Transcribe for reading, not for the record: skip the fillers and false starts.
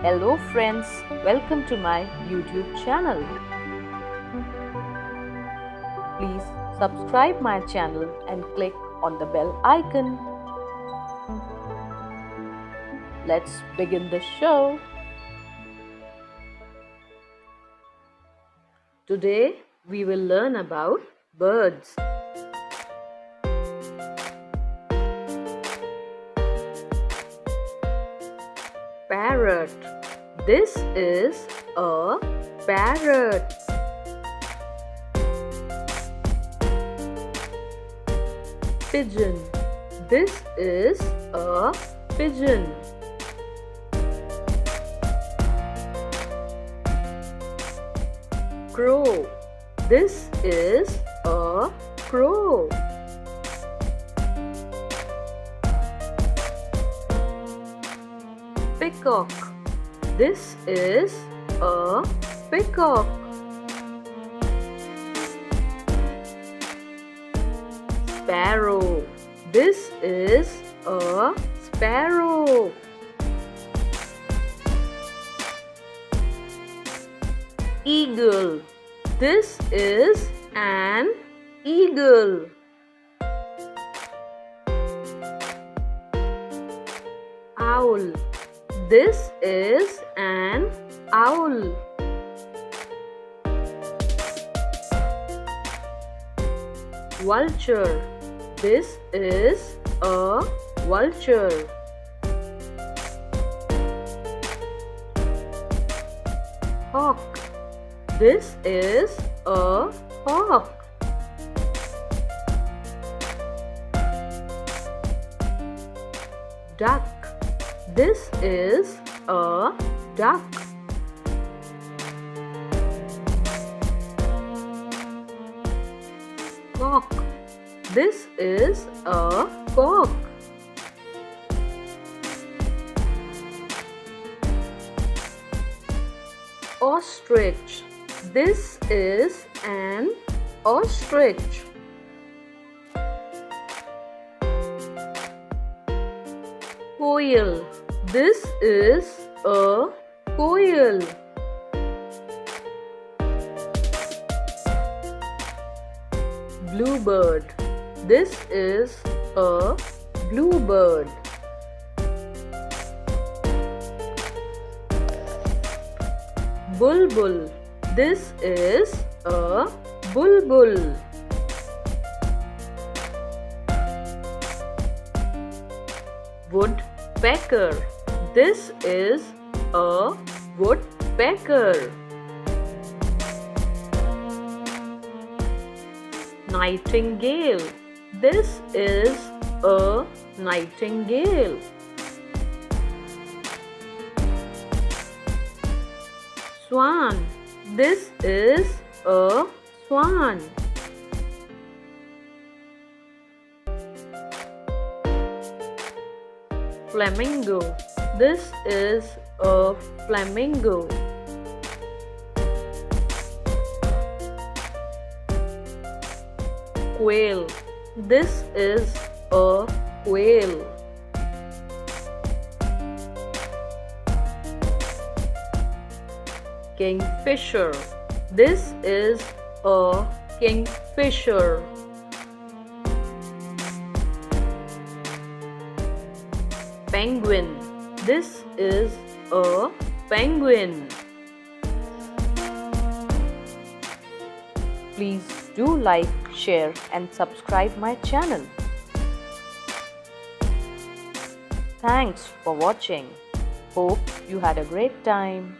Hello friends, welcome to my YouTube channel. Please subscribe my channel and click on the bell icon. Let's begin the show. Today we will learn about birds. Parrot. This is a parrot. Pigeon. This is a pigeon. Crow. This is a crow. Peacock. This is a peacock. Sparrow. This is a sparrow. Eagle. This is an eagle. Owl. This is an owl. Vulture. This is a vulture. Hawk. This is a hawk. Duck. This is a duck. Cock. This is a cock. Ostrich. This is an ostrich. Koyal. This is a koyal. Bluebird. This is a bluebird. Bulbul. This is a bulbul. Woodpecker. This is a woodpecker. Nightingale. This is a nightingale. Swan. This is a swan. Flamingo. This is a flamingo. Quail. This is a quail. Kingfisher. This is a kingfisher. Penguin. This is a penguin. Please do like, share and subscribe my channel. Thanks for watching. Hope you had a great time.